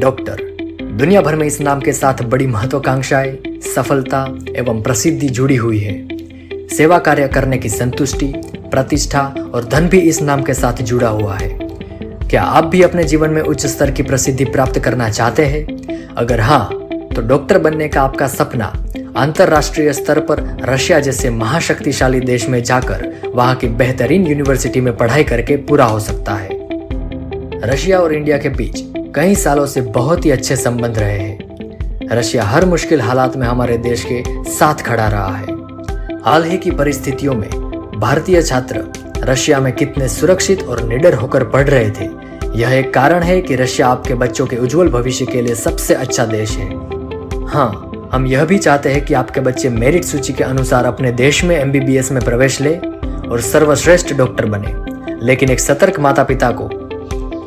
Doctor दुनिया भर में इस नाम के साथ बड़ी महत्वाकांक्षाएं, सफलता एवं प्रसिद्धि जुड़ी हुई है। सेवा कार्य करने की संतुष्टि, प्रतिष्ठा और धन भी इस नाम के साथ जुड़ा हुआ है। क्या आप भी अपने जीवन में उच्च स्तर की प्रसिद्धि प्राप्त करना चाहते हैं? अगर हाँ, तो डॉक्टर बनने का आपका सपना अंतरराष्ट्रीय स्तर पर रशिया जैसे महाशक्तिशाली देश में जाकर वहां की बेहतरीन यूनिवर्सिटी में पढ़ाई करके पूरा हो सकता है। रशिया और इंडिया के बीच कई सालों से बहुत ही अच्छे संबंध रहे हैं। रशिया हर मुश्किल हालात में हमारे देश के साथ खड़ा रहा है। हाल ही की परिस्थितियों में भारतीय छात्र रशिया में कितने सुरक्षित और निडर होकर पढ़ रहे थे, यह एक कारण है कि रशिया आपके बच्चों के उज्जवल भविष्य के लिए सबसे अच्छा देश है। हाँ, हम यह भी चाहते हैं कि आपके बच्चे मेरिट सूची के अनुसार अपने देश में MBBS में प्रवेश ले और सर्वश्रेष्ठ डॉक्टर बने। लेकिन एक सतर्क माता पिता को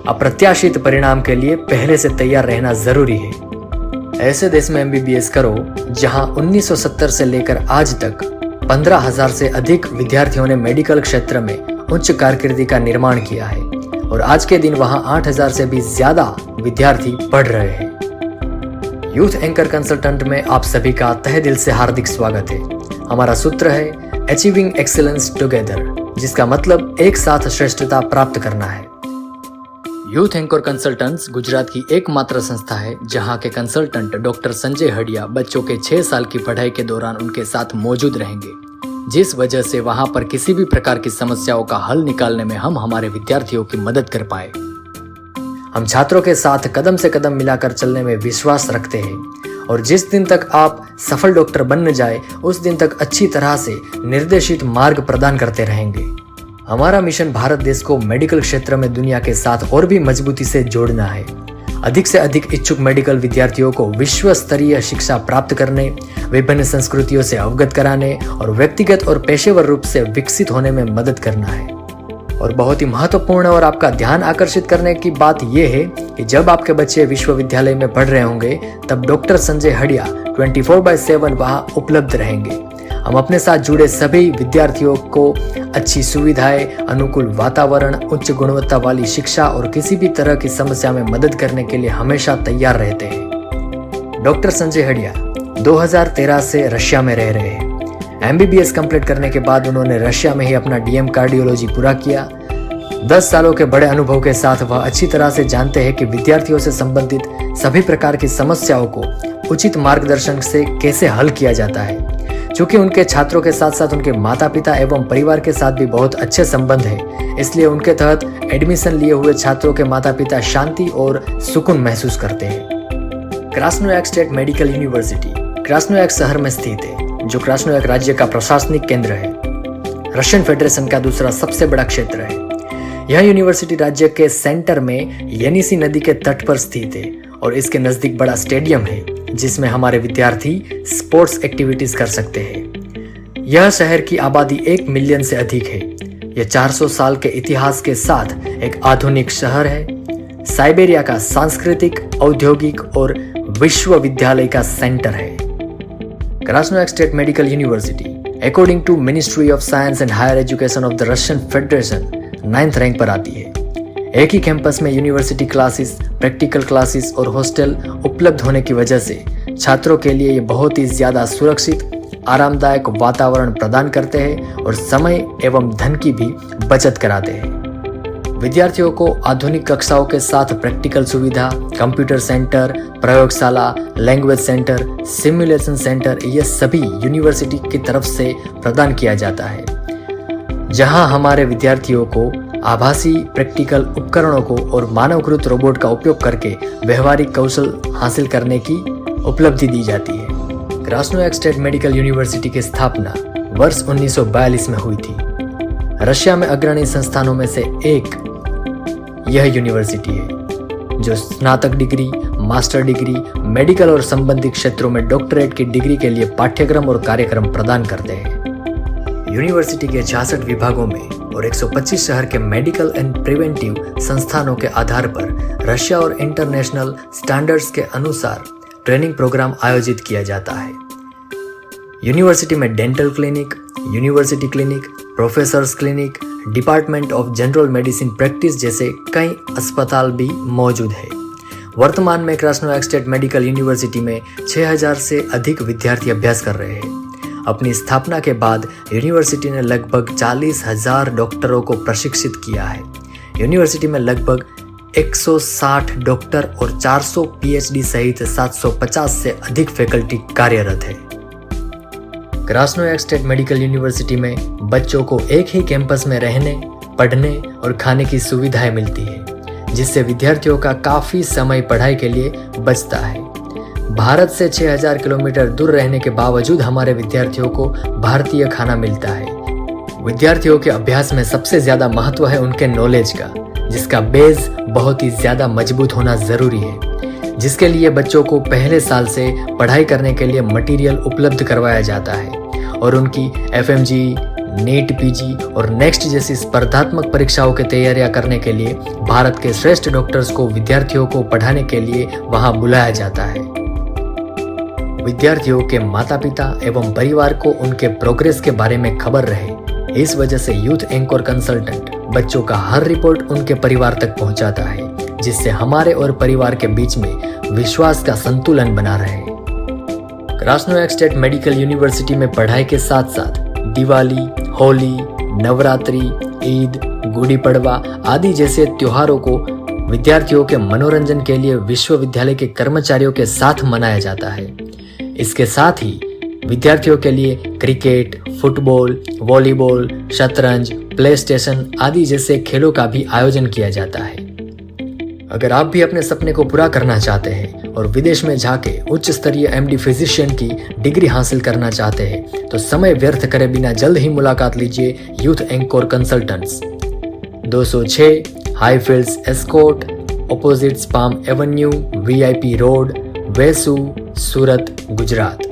अप्रत्याशित परिणाम के लिए पहले से तैयार रहना जरूरी है। ऐसे देश में MBBS करो जहां 1970 से लेकर आज तक 15,000 से अधिक विद्यार्थियों ने मेडिकल क्षेत्र में उच्च कारकिर्दी का निर्माण किया है और आज के दिन वहां 8,000 से भी ज्यादा विद्यार्थी पढ़ रहे हैं। यूथ एंकर कंसल्टेंट में आप सभी का तहे दिल से हार्दिक स्वागत है। हमारा सूत्र है अचीविंग एक्सीलेंस टुगेदर, जिसका मतलब एक साथ श्रेष्ठता प्राप्त करना है। यूथ एंकर कंसल्टेंट्स गुजरात की एकमात्र संस्था है जहां के कंसल्टेंट डॉक्टर संजय हडिया बच्चों के 6 साल की पढ़ाई के दौरान उनके साथ मौजूद रहेंगे, जिस वजह से वहां पर किसी भी प्रकार की समस्याओं का हल निकालने में हम हमारे विद्यार्थियों की मदद कर पाए। हम छात्रों के साथ कदम से कदम मिलाकर चलने में विश्वास रखते हैं और जिस दिन तक आप सफल डॉक्टर बन न जाए उस दिन तक अच्छी तरह से निर्देशित मार्ग प्रदान करते रहेंगे। हमारा मिशन भारत देश को मेडिकल क्षेत्र में दुनिया के साथ और भी मजबूती से जोड़ना है। अधिक से अधिक इच्छुक मेडिकल विद्यार्थियों को विश्व स्तरीय शिक्षा प्राप्त करने, विभिन्न संस्कृतियों से अवगत कराने और व्यक्तिगत और पेशेवर रूप से विकसित होने में मदद करना है। और बहुत ही महत्वपूर्ण और आपका ध्यान आकर्षित करने की बात यह है कि जब आपके बच्चे विश्वविद्यालय में पढ़ रहे होंगे तब डॉक्टर संजय हडिया 24/7 वहां उपलब्ध रहेंगे। हम अपने साथ जुड़े सभी विद्यार्थियों को अच्छी सुविधाएं, अनुकूल वातावरण, उच्च गुणवत्ता वाली शिक्षा और किसी भी तरह की समस्या में मदद करने के लिए हमेशा तैयार रहते हैं। डॉक्टर संजय हडिया 2013 से रशिया में रह रहे हैं। MBBS कंप्लीट करने के बाद उन्होंने रशिया में ही अपना DM कार्डियोलॉजी पूरा किया। 10 सालों के बड़े अनुभव के साथ वह अच्छी तरह से जानते हैं कि विद्यार्थियों से संबंधित सभी प्रकार की समस्याओं को उचित मार्गदर्शन से कैसे हल किया जाता है। चूंकि उनके छात्रों के साथ साथ उनके माता पिता एवं परिवार के साथ भी बहुत अच्छे संबंध है, इसलिए उनके तहत एडमिशन लिए हुए छात्रों के माता पिता शांति और सुकून महसूस करते हैं। क्रास्नोयार्क स्टेट मेडिकल यूनिवर्सिटी क्रास्नोयार्क शहर में स्थित है, जो क्रास्नोयार्क राज्य का प्रशासनिक केंद्र है। रशियन फेडरेशन का दूसरा सबसे बड़ा क्षेत्र है। यह यूनिवर्सिटी राज्य के सेंटर में येनिसी नदी के तट पर स्थित है और इसके नजदीक बड़ा स्टेडियम है जिसमें हमारे विद्यार्थी स्पोर्ट्स एक्टिविटीज कर सकते हैं। यह शहर की आबादी 1 मिलियन से अधिक है। यह 400 साल के इतिहास के साथ एक आधुनिक शहर है। साइबेरिया का सांस्कृतिक, औद्योगिक और विश्वविद्यालय का सेंटर है। Krasnoyarsk state medical university according to ministry of science and higher education of the Russian federation 9th rank पर आती है। एक ही कैंपस में यूनिवर्सिटी क्लासेस, प्रैक्टिकल क्लासेस और हॉस्टल उपलब्ध होने की वजह से छात्रों के लिए ये बहुत ही ज्यादा सुरक्षित, आरामदायक वातावरण प्रदान करते हैं और समय एवं धन की भी बचत कराते हैं। विद्यार्थियों को आधुनिक कक्षाओं के साथ प्रैक्टिकल सुविधा, कंप्यूटर सेंटर, प्रयोगशाला, लैंग्वेज सेंटर, सिमुलेशन सेंटर, ये सभी यूनिवर्सिटी की तरफ से प्रदान किया जाता है, जहां हमारे विद्यार्थियों को आभासी प्रैक्टिकल उपकरणों को और मानवकृत रोबोट का उपयोग करके व्यवहारिक कौशल हासिल करने की उपलब्धि दी जाती है। क्रास्नोयार्क स्टेट मेडिकल यूनिवर्सिटी की स्थापना वर्ष 1942 में हुई थी। रशिया में अग्रणी संस्थानों में से एक यह यूनिवर्सिटी है जो स्नातक डिग्री, मास्टर डिग्री, मेडिकल और संबंधित क्षेत्रों में डॉक्टरेट की डिग्री के लिए पाठ्यक्रम और कार्यक्रम प्रदान करते हैं। यूनिवर्सिटी के 66 विभागों में और 125 शहर के मेडिकल एंड प्रिवेंटिव संस्थानों के आधार पर रशिया और इंटरनेशनल स्टैंडर्ड्स के अनुसार ट्रेनिंग प्रोग्राम आयोजित किया जाता है। यूनिवर्सिटी में dental clinic, university clinic, professors clinic, department of general medicine practice जैसे कई अस्पताल भी मौजूद है। वर्तमान में क्रास्नोयार्क स्टेट मेडिकल यूनिवर्सिटी में 6000 से अधिक विद्यार्थी अभ्यास कर रहे हैं। अपनी स्थापना के बाद यूनिवर्सिटी ने लगभग 40,000 डॉक्टरों को प्रशिक्षित किया है। यूनिवर्सिटी में लगभग 160 डॉक्टर और 400 पीएचडी सहित 750 से अधिक फैकल्टी कार्यरत है। क्रास्नोयार्क स्टेट मेडिकल यूनिवर्सिटी में बच्चों को एक ही कैंपस में रहने, पढ़ने और खाने की सुविधाएं मिलती है, जिससे विद्यार्थियों का काफ़ी समय पढ़ाई के लिए बचता है। भारत से 6000 किलोमीटर दूर रहने के बावजूद हमारे विद्यार्थियों को भारतीय खाना मिलता है। विद्यार्थियों के अभ्यास में सबसे ज़्यादा महत्व है उनके नॉलेज का, जिसका बेस बहुत ही ज़्यादा मजबूत होना ज़रूरी है, जिसके लिए बच्चों को पहले साल से पढ़ाई करने के लिए मटेरियल उपलब्ध करवाया जाता है और उनकी FMG, नीट, PG और नेक्स्ट जैसी स्पर्धात्मक परीक्षाओं की तैयारियां करने के लिए भारत के श्रेष्ठ डॉक्टर्स को विद्यार्थियों को पढ़ाने के लिए वहां बुलाया जाता है। विद्यार्थियों के माता पिता एवं परिवार को उनके प्रोग्रेस के बारे में खबर रहे, इस वजह से यूथ एंकर कंसल्टेंट बच्चों का हर रिपोर्ट उनके परिवार तक पहुंचाता है, जिससे हमारे और परिवार के बीच में विश्वास का संतुलन बना रहे। क्रास्नोयार्क स्टेट मेडिकल यूनिवर्सिटी में पढ़ाई के साथ साथ दिवाली, होली, नवरात्रि, ईद, गुड़ी पड़वा आदि जैसे त्योहारों को विद्यार्थियों के मनोरंजन के लिए विश्वविद्यालय के कर्मचारियों के साथ मनाया जाता है। इसके साथ ही विद्यार्थियों के लिए क्रिकेट, फुटबॉल, वॉलीबॉल, शतरंज, प्ले स्टेशन आदि जैसे खेलों का भी आयोजन किया जाता है। अगर आप भी अपने सपने को पूरा करना चाहते हैं और विदेश में जाके उच्च स्तरीय MD फिजिशियन की डिग्री हासिल करना चाहते हैं, तो समय व्यर्थ करे बिना जल्द ही मुलाकात लीजिए youth anchor consultants, 206 Highfields escort, opposite स्पाम avenue, VIP road, Vesu, Surat, Gujarat.